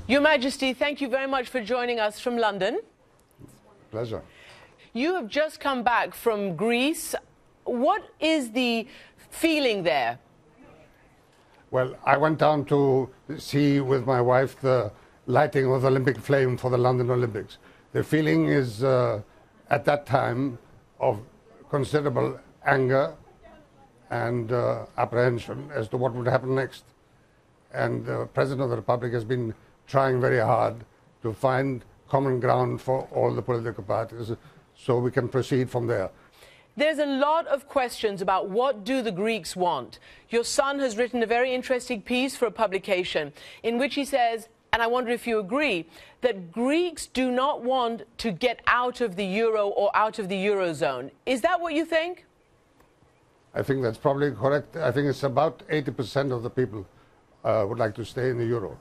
Your Majesty, thank you very much for joining us from London. Pleasure. You have just come back from Greece. What is the feeling there? Well, I went down to see with my wife the lighting of the Olympic flame for the London Olympics. The feeling is, at that time, of considerable anger and apprehension as to what would happen next. And the President of the Republic has been trying very hard to find common ground for all the political parties so we can proceed from there. There's a lot of questions about what do the Greeks want. Your son has written a very interesting piece for a publication in which he says, and I wonder if you agree, that Greeks do not want to get out of the euro or out of the eurozone. Is that what you think? I think that's probably correct. I think it's about 80% of the people would like to stay in the euro.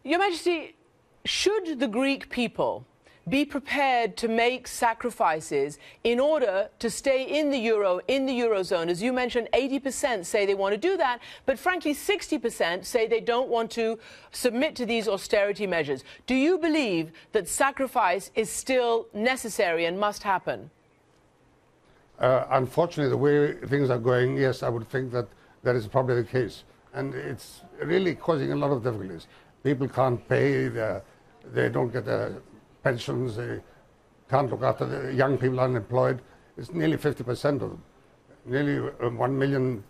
Your Majesty, should the Greek people be prepared to make sacrifices in order to stay in the euro, in the eurozone? As you mentioned, 80% say they want to do that, but frankly 60% say they don't want to submit to these austerity measures. Do you believe that sacrifice is still necessary and must happen? Unfortunately, the way things are going, yes, I would think that that is probably the case. And it's really causing a lot of difficulties. People can't pay, they don't get their pensions, they can't look after the young people unemployed. It's nearly 50% of them. Nearly 1 million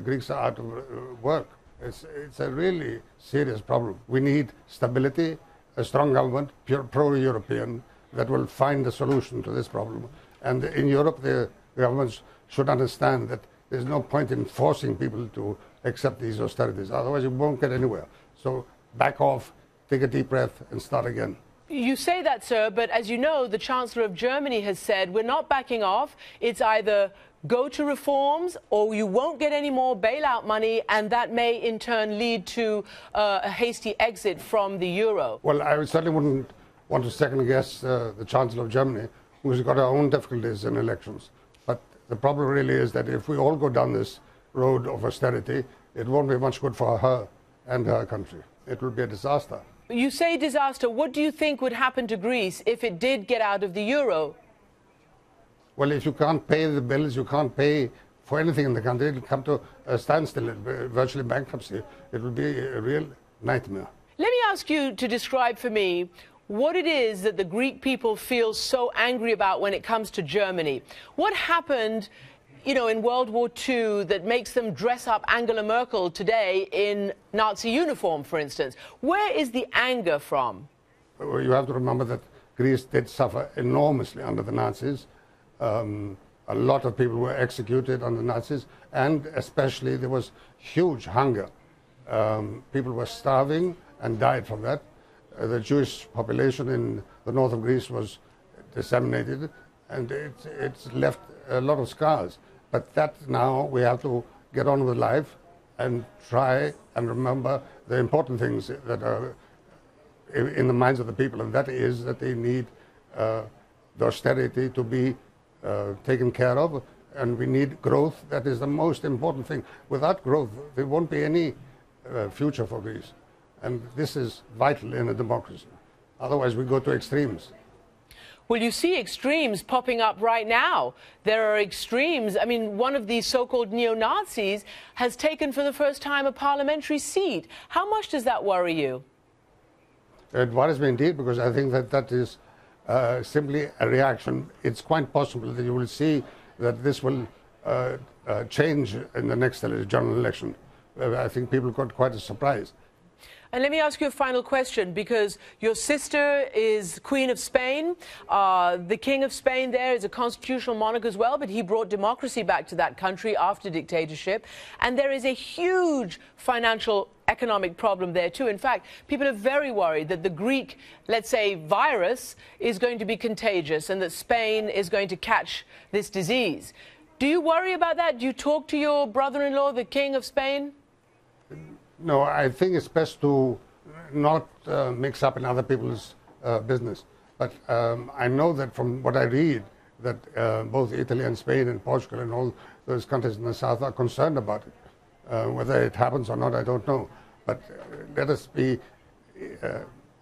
Greeks are out of work. It's a really serious problem. We need stability, a strong government, pro-European, that will find a solution to this problem. And in Europe, the governments should understand that there's no point in forcing people to accept these austerities. Otherwise, you won't get anywhere. So back off, take a deep breath, and start again. You say that, sir, but as you know, the Chancellor of Germany has said we're not backing off. It's either go to reforms or you won't get any more bailout money, and that may in turn lead to a hasty exit from the euro. Well, I certainly wouldn't want to second guess the Chancellor of Germany, who's got her own difficulties in elections. But the problem really is that if we all go down this road of austerity, it won't be much good for her and her country. It will be a disaster. You say disaster. What do you think would happen to Greece if it did get out of the euro? Well, if you can't pay the bills, you can't pay for anything in the country, it'll come to a standstill, virtually bankruptcy. It will be a real nightmare. Let me ask you to describe for me what it is that the Greek people feel so angry about when it comes to Germany. What happened, you know, in World War II that makes them dress up Angela Merkel today in Nazi uniform, for instance? Where is the anger from? Well, you have to remember that Greece did suffer enormously under the Nazis. A lot of people were executed under the Nazis, and especially there was huge hunger. People were starving and died from that. The Jewish population in the north of Greece was disseminated, and it's left a lot of scars. But that now we have to get on with life and try and remember the important things that are in the minds of the people, and that is that they need the austerity to be taken care of, and we need growth. That is the most important thing. Without growth, there won't be any future for Greece. And this is vital in a democracy. Otherwise, we go to extremes. Well, you see extremes popping up right now. There are extremes. I mean, one of these so-called neo-Nazis has taken for the first time a parliamentary seat. How much does that worry you? It worries me indeed, because I think that that is simply a reaction. It's quite possible that you will see that this will change in the next general election. I think people got quite a surprise. And let me ask you a final question, because your sister is Queen of Spain. The King of Spain there is a constitutional monarch as well, but he brought democracy back to that country after dictatorship. And there is a huge financial economic problem there too. In fact, people are very worried that the Greek, let's say, virus is going to be contagious and that Spain is going to catch this disease. Do you worry about that? Do you talk to your brother-in-law, the King of Spain? No, I think it's best to not mix up in other people's business. But I know that from what I read, that both Italy and Spain and Portugal and all those countries in the south are concerned about it. Whether it happens or not, I don't know. But let us be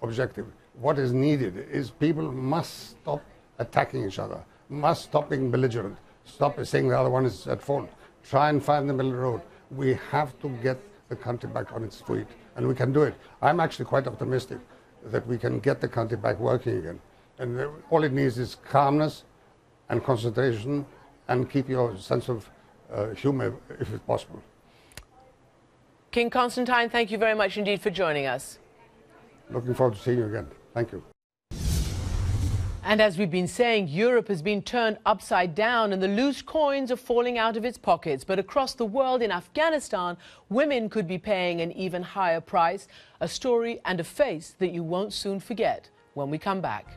objective. What is needed is people must stop attacking each other, must stop being belligerent, stop saying the other one is at fault. Try and find the middle road. We have to get the country back on its feet, and we can do it. I'm actually quite optimistic that we can get the country back working again. And all it needs is calmness and concentration, and keep your sense of humor if it's possible. King Constantine, thank you very much indeed for joining us. Looking forward to seeing you again. Thank you. And as we've been saying, Europe has been turned upside down and the loose coins are falling out of its pockets. But across the world, in Afghanistan, women could be paying an even higher price. A story and a face that you won't soon forget when we come back.